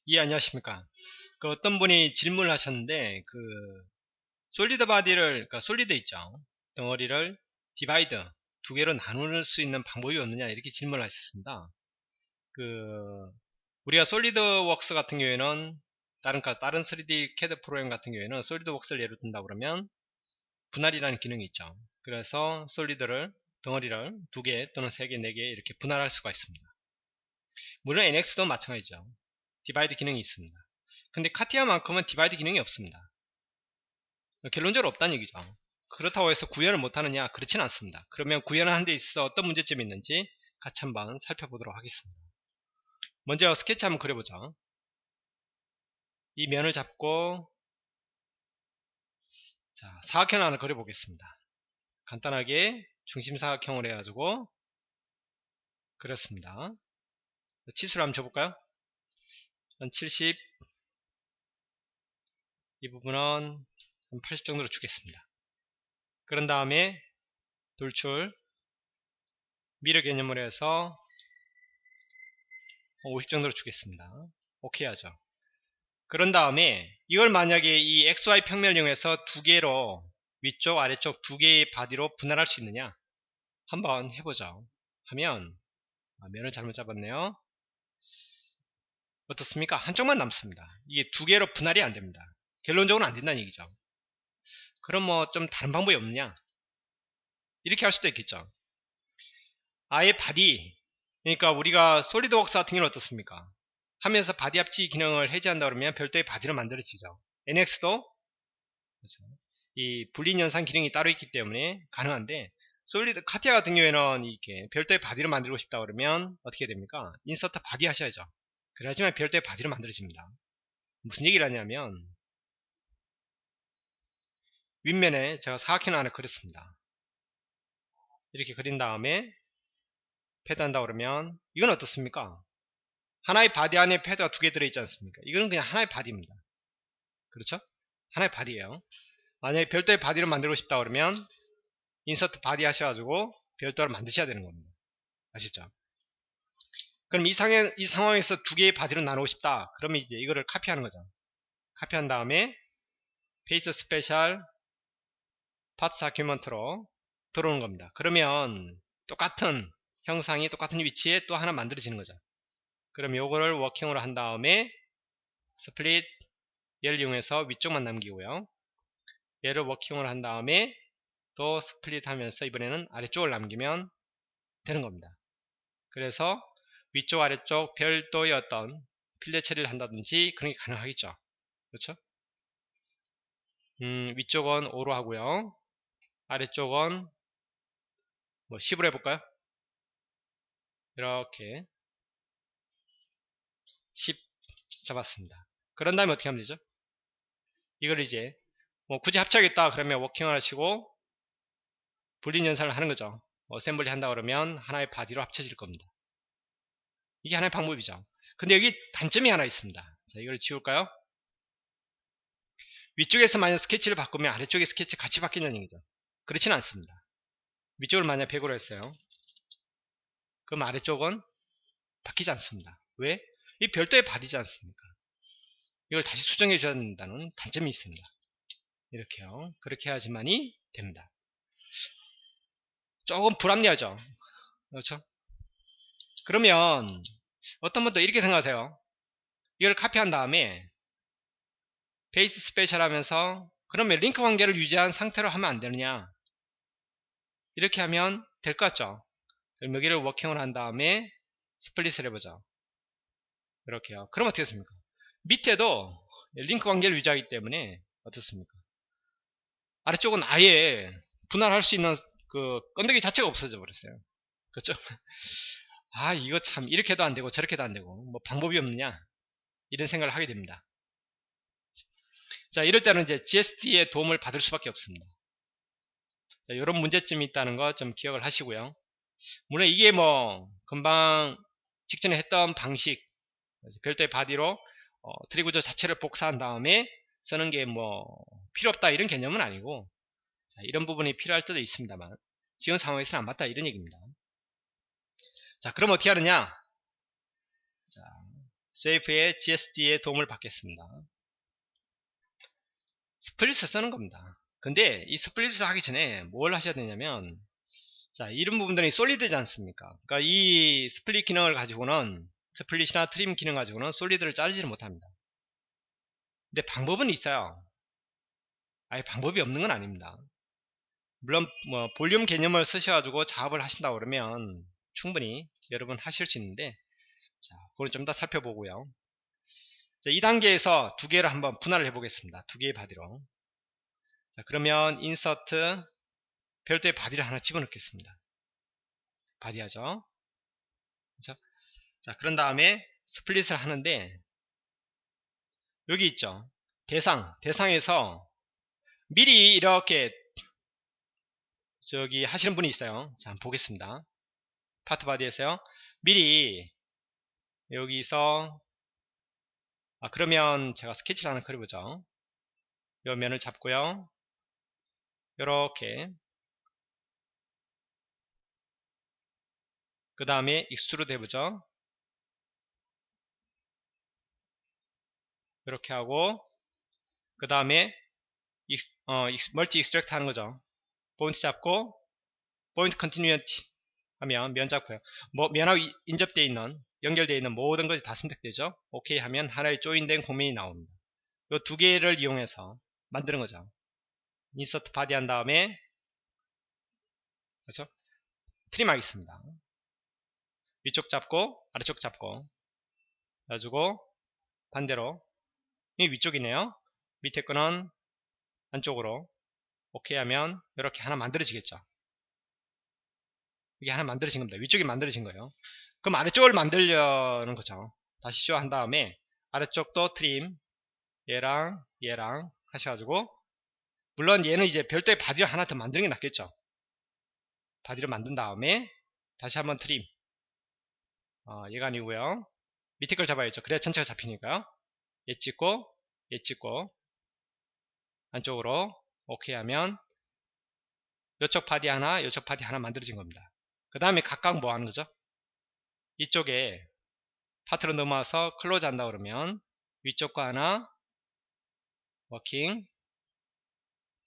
예, 안녕하십니까. 어떤 분이 질문을 하셨는데, 솔리드 바디를, 그러니까 솔리드 있죠. 덩어리를 디바이드, 두 개로 나눌 수 있는 방법이 없느냐, 이렇게 질문을 하셨습니다. 우리가 솔리드웍스 같은 경우에는, 다른 3D CAD 프로그램 같은 경우에는 솔리드웍스를 예로 든다 그러면, 분할이라는 기능이 있죠. 그래서 덩어리를 두 개 또는 세 개, 네 개 이렇게 분할할 수가 있습니다. 물론 NX도 마찬가지죠. 디바이드 기능이 있습니다. 근데 카티아만큼은 디바이드 기능이 없습니다. 결론적으로 없다는 얘기죠. 그렇다고 해서 구현을 못하느냐? 그렇지는 않습니다. 그러면 구현하는 데 있어서 어떤 문제점이 있는지 같이 한번 살펴보도록 하겠습니다. 먼저 스케치 한번 그려보죠. 이 면을 잡고 자, 사각형 하나 그려보겠습니다. 간단하게 중심 사각형을 해가지고 그렸습니다. 치수를 한번 줘볼까요? 한 70, 이 부분은 한 80 정도로 주겠습니다. 그런 다음에 돌출, 미러 개념을 해서 50 정도로 주겠습니다. 오케이 하죠. 그런 다음에 이걸 만약에 이 XY 평면을 이용해서 두 개로 위쪽 아래쪽 두 개의 바디로 분할할 수 있느냐 한번 해보죠. 하면 면을 잘못 잡았네요. 어떻습니까? 한쪽만 남습니다. 이게 두 개로 분할이 안됩니다. 결론적으로 안된다는 얘기죠. 그럼 뭐 좀 다른 방법이 없느냐, 이렇게 할 수도 있겠죠. 아예 바디, 그러니까 우리가 솔리드웍스 같은 경우는 어떻습니까? 하면서 바디 합치 기능을 해제한다 그러면 별도의 바디로 만들어지죠. NX도 그렇죠. 이 불린 현상 기능이 따로 있기 때문에 가능한데, 솔리드 카티아 같은 경우에는 이렇게 별도의 바디를 만들고 싶다 그러면 어떻게 됩니까? 인서트 바디 하셔야죠. 그래야지만 별도의 바디를 만들어집니다. 무슨 얘기를 하냐면, 윗면에 제가 사각형 하나 그렸습니다. 이렇게 그린 다음에 패드 한다 그러면 이건 어떻습니까? 하나의 바디 안에 패드가 두 개 들어있지 않습니까? 이거는 그냥 하나의 바디입니다. 그렇죠? 하나의 바디예요. 만약에 별도의 바디를 만들고 싶다 그러면 인서트 바디 하셔가지고 별도로 만드셔야 되는 겁니다. 아시죠? 그럼 이 상황에서 두 개의 바디로 나누고 싶다. 그러면 이제 이거를 카피하는 거죠. 카피한 다음에 페이스 스페셜 파트 다큐먼트로 들어오는 겁니다. 그러면 똑같은 형상이 똑같은 위치에 또 하나 만들어지는 거죠. 그럼 요거를 워킹으로 한 다음에 스플릿 얘를 이용해서 위쪽만 남기고요. 얘를 워킹을 한 다음에 또 스플릿 하면서 이번에는 아래쪽을 남기면 되는 겁니다. 그래서 위쪽 아래쪽 별도의 어떤 필드 처리를 한다든지 그런 게 가능하겠죠. 그렇죠? 위쪽은 5로 하고요. 아래쪽은 뭐 10으로 해볼까요? 이렇게 10 잡았습니다. 그런 다음에 어떻게 하면 되죠? 이걸 이제 뭐 굳이 합쳐야겠다 그러면 워킹을 하시고 분리 연산을 하는 거죠. 어셈블리 한다 그러면 하나의 바디로 합쳐질 겁니다. 이게 하나의 방법이죠. 근데 여기 단점이 하나 있습니다. 자, 이걸 지울까요? 위쪽에서 만약 스케치를 바꾸면 아래쪽에 스케치 같이 바뀌는 얘기죠. 그렇지는 않습니다. 위쪽을 만약 100으로 했어요. 그럼 아래쪽은 바뀌지 않습니다. 왜? 이 별도의 바디지 않습니까? 이걸 다시 수정해 줘야 된다는 단점이 있습니다. 이렇게요. 그렇게 해야지만이 됩니다. 조금 불합리하죠. 그렇죠? 그러면 어떤 분도 이렇게 생각하세요. 이걸 카피한 다음에 베이스 스페셜 하면서 그러면 링크 관계를 유지한 상태로 하면 안 되느냐, 이렇게 하면 될 것 같죠. 그럼 여기를 워킹을 한 다음에 스플릿을 해보죠. 이렇게요. 그럼 어떻게 됐습니까? 밑에도 링크 관계를 유지하기 때문에 어떻습니까? 아래쪽은 아예 분할할 수 있는 그 건더기 자체가 없어져 버렸어요. 그렇죠? 아, 이거 참 이렇게도 안 되고 저렇게도 안 되고 뭐 방법이 없느냐, 이런 생각을 하게 됩니다. 자, 이럴 때는 이제 GSD의 도움을 받을 수밖에 없습니다. 자, 이런 문제점이 있다는 거 좀 기억을 하시고요. 물론 이게 뭐 금방 직전에 했던 방식, 별도의 바디로 트리 구조 자체를 복사한 다음에 쓰는 게 뭐 필요 없다 이런 개념은 아니고, 자, 이런 부분이 필요할 때도 있습니다만 지금 상황에서는 안 맞다 이런 얘기입니다. 자, 그럼 어떻게 하느냐? 자, 세이프의 GSD의 도움을 받겠습니다. 스플릿을 쓰는 겁니다. 근데 이 스플릿을 하기 전에 뭘 하셔야 되냐면, 자, 이런 부분들이 솔리드지 않습니까? 그러니까 이 스플릿 기능을 가지고는, 스플릿이나 트림 기능 가지고는 솔리드를 자르지를 못합니다. 근데 방법은 있어요. 아예 방법이 없는 건 아닙니다. 물론 뭐 볼륨 개념을 쓰셔가지고 작업을 하신다고 그러면 충분히 여러분 하실 수 있는데, 자, 그걸 좀 더 살펴보고요. 자, 이 단계에서 두 개를 한번 분할을 해보겠습니다. 두 개의 바디로. 자, 그러면 인서트 별도의 바디를 하나 집어넣겠습니다. 바디하죠. 그렇죠? 자, 그런 다음에 스플릿을 하는데, 여기 있죠. 대상에서 미리 이렇게 저기 하시는 분이 있어요. 자, 한번 보겠습니다. 파트 바디에서요. 미리 여기서, 그러면 제가 스케치를 하나 그려보죠. 요 면을 잡고요. 요렇게. 그 다음에 익스트루드 해보죠. 이렇게 하고, 그 다음에 멀티 익스트랙트 하는 거죠. 포인트 잡고, 포인트 컨티뉴티 하면 면 잡고요. 뭐 면하고 인접되어 있는, 연결되어 있는 모든 것이 다 선택되죠. 오케이 하면 하나의 조인된 공면이 나옵니다. 이 두 개를 이용해서 만드는 거죠. 인서트 바디 한 다음에, 그렇죠? 트림 하겠습니다. 위쪽 잡고 아래쪽 잡고 가지고 반대로, 이 위쪽이네요. 밑에 거는 안쪽으로. 오케이 하면 이렇게 하나 만들어지겠죠. 이게 하나 만들어진 겁니다. 위쪽이 만들어진 거예요. 그럼 아래쪽을 만들려는 거죠. 다시 쇼 한 다음에 아래쪽도 트림, 얘랑 얘랑 하셔가지고, 물론 얘는 이제 별도의 바디를 하나 더 만드는 게 낫겠죠. 바디를 만든 다음에 다시 한번 트림, 얘가 아니고요. 밑에 걸 잡아야죠. 그래야 전체가 잡히니까요. 얘 찍고 얘 찍고 안쪽으로 오케이 하면 이쪽 바디 하나 이쪽 바디 하나 만들어진 겁니다. 그 다음에 각각 뭐 하는 거죠? 이쪽에 파트로 넘어와서 클로즈 한다 그러면 위쪽 거 하나 워킹,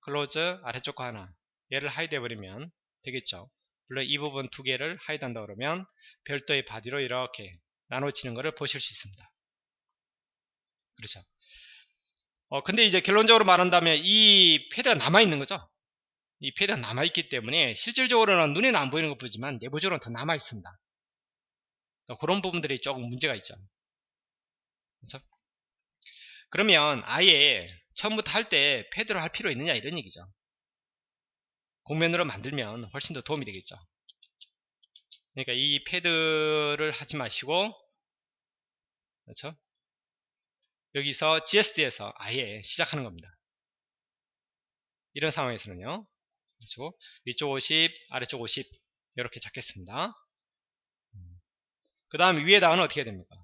클로즈, 아래쪽 거 하나, 얘를 하이드 해버리면 되겠죠. 물론 이 부분 두 개를 하이드 한다 그러면 별도의 바디로 이렇게 나눠지는 것을 보실 수 있습니다. 그렇죠. 근데 이제 결론적으로 말한다면 이 패드가 남아있는 거죠. 이 패드가 남아있기 때문에 실질적으로는 눈에는 안 보이는 것 뿐이지만 내부적으로는 더 남아있습니다. 그러니까 그런 부분들이 조금 문제가 있죠. 그렇죠? 그러면 아예 처음부터 할 때 패드로 할 필요 있느냐 이런 얘기죠. 공면으로 만들면 훨씬 더 도움이 되겠죠. 그러니까 이 패드를 하지 마시고, 그렇죠? 여기서 GSD에서 아예 시작하는 겁니다. 이런 상황에서는요. 그렇죠? 위쪽 50, 아래쪽 50 이렇게 잡겠습니다. 그 다음 위에다가는 어떻게 해야 됩니까?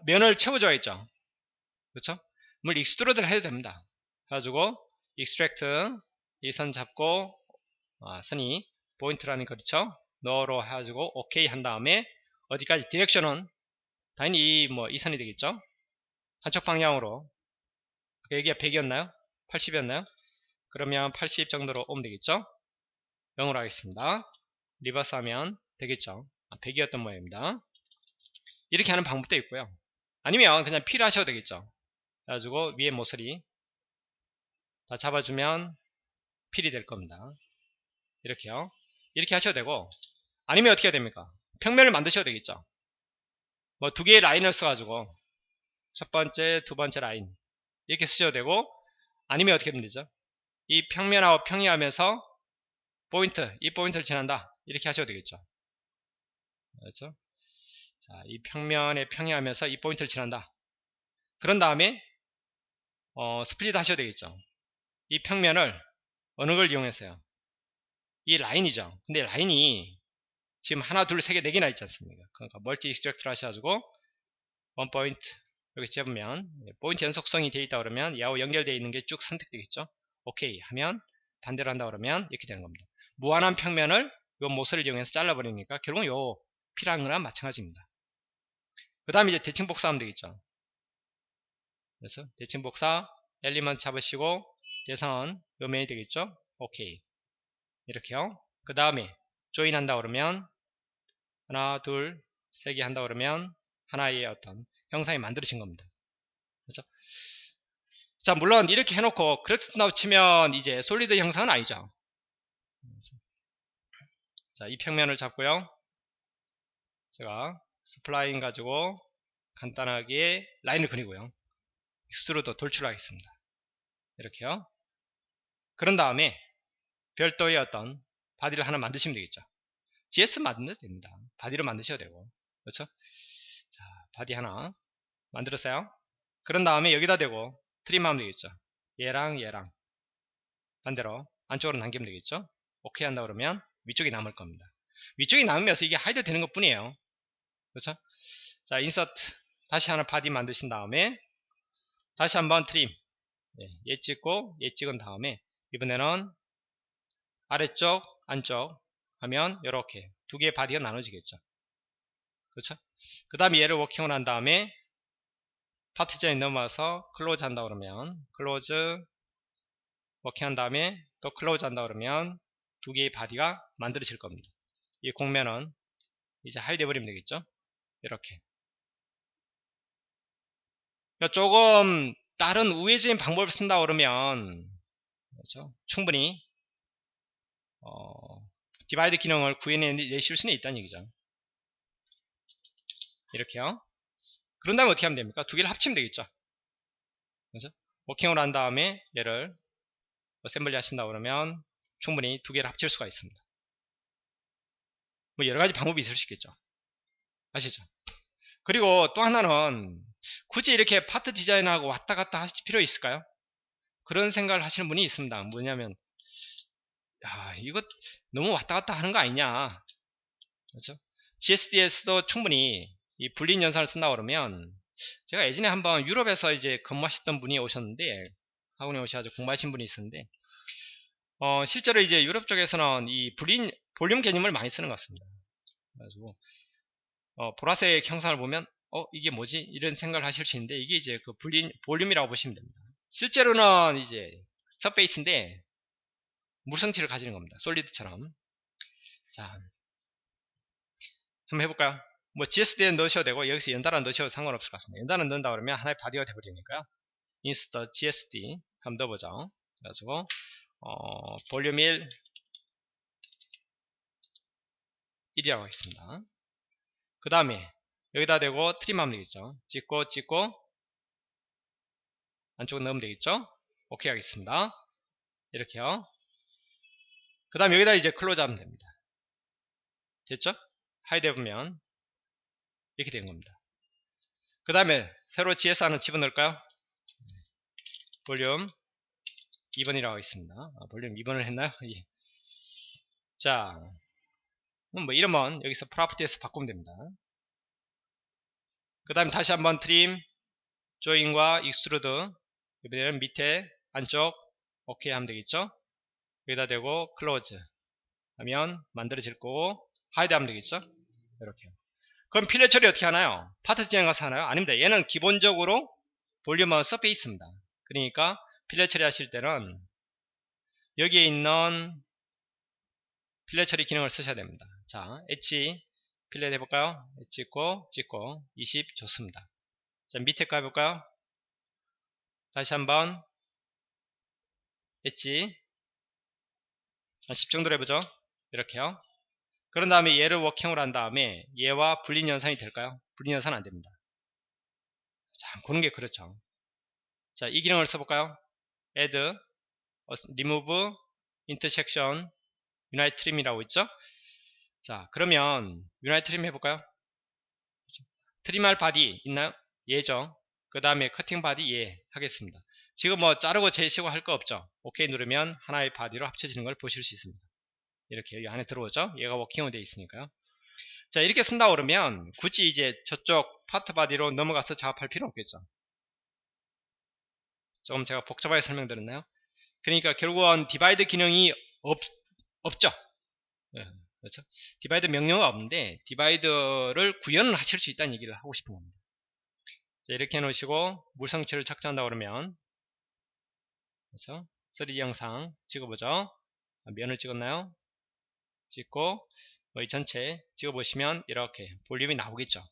면을 채워줘야겠죠. 그렇죠? 물 익스트루드를 해도 됩니다. 해가지고 익스트랙트 이 선 잡고, 선이 포인트라는 거 그렇죠? 너로 해가지고 오케이 한 다음에 어디까지 디렉션은 당연히 이 선이 되겠죠? 한쪽 방향으로. 여기가 100이었나요? 80이었나요? 그러면 80 정도로 오면 되겠죠? 0으로 하겠습니다. 리버스 하면 되겠죠? 100이었던 모양입니다. 이렇게 하는 방법도 있고요. 아니면 그냥 필 하셔도 되겠죠? 그래가지고 위에 모서리 다 잡아주면 필이 될 겁니다. 이렇게요. 이렇게 하셔도 되고, 아니면 어떻게 해야 됩니까? 평면을 만드셔도 되겠죠? 두 개의 라인을 써가지고 첫 번째, 두 번째 라인 이렇게 쓰셔도 되고, 아니면 어떻게 하면 되죠? 이 평면하고 평이하면서 이 포인트를 지난다 이렇게 하셔도 되겠죠. 그렇죠? 자, 이 평면에 평이하면서 이 포인트를 지난다. 그런 다음에 스플릿 하셔도 되겠죠. 이 평면을 어느 걸 이용해서요? 이 라인이죠. 근데 라인이 지금 하나, 둘, 세 개, 네 개나 있지 않습니까? 그러니까 멀티 익스트랙트를 하셔가지고 원 포인트 이렇게 잡으면 포인트 연속성이 되어 있다 그러면 야후 연결되어 있는 게 쭉 선택되겠죠. 오케이 하면 반대로 한다 그러면 이렇게 되는 겁니다. 무한한 평면을 요 모서리를 이용해서 잘라버리니까 결국은 요 필요한 거랑 마찬가지입니다. 그 다음에 이제 대칭 복사하면 되겠죠. 그래서 대칭 복사 엘리먼트 잡으시고 대상은 요면이 되겠죠. 오케이. 이렇게요. 그 다음에 조인 한다 그러면 하나 둘 세 개 한다 그러면 하나의 어떤 형상이 만들어진 겁니다. 그렇죠? 자, 물론 이렇게 해놓고 그렇게 쓴다고 치면 이제 솔리드 형상은 아니죠. 자, 이 평면을 잡고요. 제가 스플라인 가지고 간단하게 라인을 그리고요. 익스트루드 돌출하겠습니다. 이렇게요. 그런 다음에 별도의 어떤 바디를 하나 만드시면 되겠죠. GS 만들면 됩니다. 바디를 만드셔도 되고. 그렇죠? 자, 바디 하나 만들었어요. 그런 다음에 여기다 대고 트림하면 되겠죠. 얘랑 얘랑 반대로 안쪽으로 남기면 되겠죠. 오케이 한다 그러면 위쪽이 남을 겁니다. 위쪽이 남으면서 이게 하이드 되는 것 뿐이에요. 그렇죠? 자, 인서트 다시 하나 바디 만드신 다음에 다시 한번 트림 얘 찍고 얘 찍은 다음에 이번에는 아래쪽 안쪽 하면 이렇게 두 개의 바디가 나눠지겠죠. 그렇죠? 그 다음에 얘를 워킹을 한 다음에 파티션에 넘어와서 클로즈 한다 그러면 클로즈 워킹 한 다음에 또 클로즈 한다 그러면 두 개의 바디가 만들어질 겁니다. 이 공면은 이제 하이드 해버리면 되겠죠. 이렇게 그러니까 조금 다른 우회적인 방법을 쓴다 그러면 그렇죠? 충분히 디바이드 기능을 구해내실 수는 있다는 얘기죠. 이렇게요. 그런 다음에 어떻게 하면 됩니까? 두 개를 합치면 되겠죠. 그렇죠? 워킹을 한 다음에 얘를 어셈블리 하신다 그러면 충분히 두 개를 합칠 수가 있습니다. 뭐 여러가지 방법이 있을 수 있겠죠. 아시죠? 그리고 또 하나는 굳이 이렇게 파트 디자인하고 왔다 갔다 하실 필요 있을까요? 그런 생각을 하시는 분이 있습니다. 뭐냐면 야, 이거 너무 왔다 갔다 하는 거 아니냐. 그렇죠? GSD에서도 충분히 이 불린 연산을 쓴다 그러면 제가 예전에 한번 유럽에서 이제 근무하셨던 분이 오셨는데 학원에 오셔가지고 공부하신 분이 있었는데 실제로 이제 유럽 쪽에서는 이 불린 볼륨 개념을 많이 쓰는 것 같습니다. 그래가지고 보라색 형상을 보면 이게 뭐지? 이런 생각을 하실 수 있는데 이게 이제 그 불린 볼륨이라고 보시면 됩니다. 실제로는 이제 서페이스인데 물성치를 가지는 겁니다. 솔리드처럼. 자, 한번 해볼까요? 뭐 GSD에 넣으셔도 되고 여기서 연달아 넣으셔도 상관없을 것 같습니다. 연달아 넣는다 그러면 하나의 바디가 되버리니까요. 인스터 GSD 한번 넣어보죠. 그래가지고 볼륨 1이라고 하겠습니다. 그 다음에 여기다 대고 트림하면 되겠죠. 찍고 안쪽으로 넣으면 되겠죠. 오케이 하겠습니다. 이렇게요. 그 다음에 여기다 이제 클로즈 하면 됩니다. 됐죠? 하이드 해보면 이렇게 된 겁니다. 그 다음에 새로 GS 하나 집어넣을까요? 볼륨 2번이라고 하겠습니다. 볼륨 2번을 했나요? 예. 자, 뭐 이러면 여기서 프로퍼티에서 바꾸면 됩니다. 그 다음에 다시 한번 트림, 조인과 익스트루드 이번에는 밑에 안쪽 오케이 하면 되겠죠. 여기다 대고 클로즈 하면 만들어질 거고 하이드 하면 되겠죠. 이렇게. 그럼 필렛 처리 어떻게 하나요? 파트 디자인 가서 하나요? 아닙니다. 얘는 기본적으로 볼륨은 서페이스입니다. 그러니까 필렛 처리 하실 때는 여기에 있는 필렛 처리 기능을 쓰셔야 됩니다. 자, 엣지 필렛 해볼까요? 엣지 찍고 20 좋습니다. 자, 밑에 거 해볼까요? 다시 한번 엣지 한 10 정도로 해보죠. 이렇게요. 그런 다음에 얘를 워킹을 한 다음에 얘와 분린 연산이 될까요? 분린 연산 안 됩니다. 자, 그런 게 그렇죠. 자, 이 기능을 써볼까요? add, remove, intersection, unite trim이라고 있죠? 자, 그러면 unite trim 해볼까요? 트림할 바디 있나요? 얘죠. 그 다음에 커팅 바디 얘 하겠습니다. 지금 뭐 자르고 재시고 할 거 없죠? 오케이 누르면 하나의 바디로 합쳐지는 걸 보실 수 있습니다. 이렇게 이 안에 들어오죠? 얘가 워킹으로 되어 있으니까요. 자, 이렇게 쓴다 그러면 굳이 이제 저쪽 파트 바디로 넘어가서 작업할 필요 없겠죠. 조금 제가 복잡하게 설명드렸나요? 그러니까 결국은 디바이드 기능이 없죠. 예. 그렇죠? 디바이드 명령어가 없는데 디바이드를 구현을 하실 수 있다는 얘기를 하고 싶은 겁니다. 자, 이렇게 해놓으시고 물성치를 착지한다 그러면, 그렇죠? 3D 영상 찍어보죠. 면을 찍었나요? 찍고 이 전체 찍어보시면 이렇게 볼륨이 나오겠죠.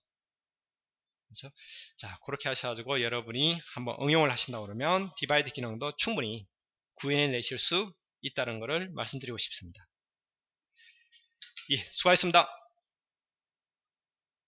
그렇죠? 자, 그렇게 하셔가지고 여러분이 한번 응용을 하신다 그러면 디바이드 기능도 충분히 구현해 내실 수 있다는 것을 말씀드리고 싶습니다. 예, 수고하셨습니다.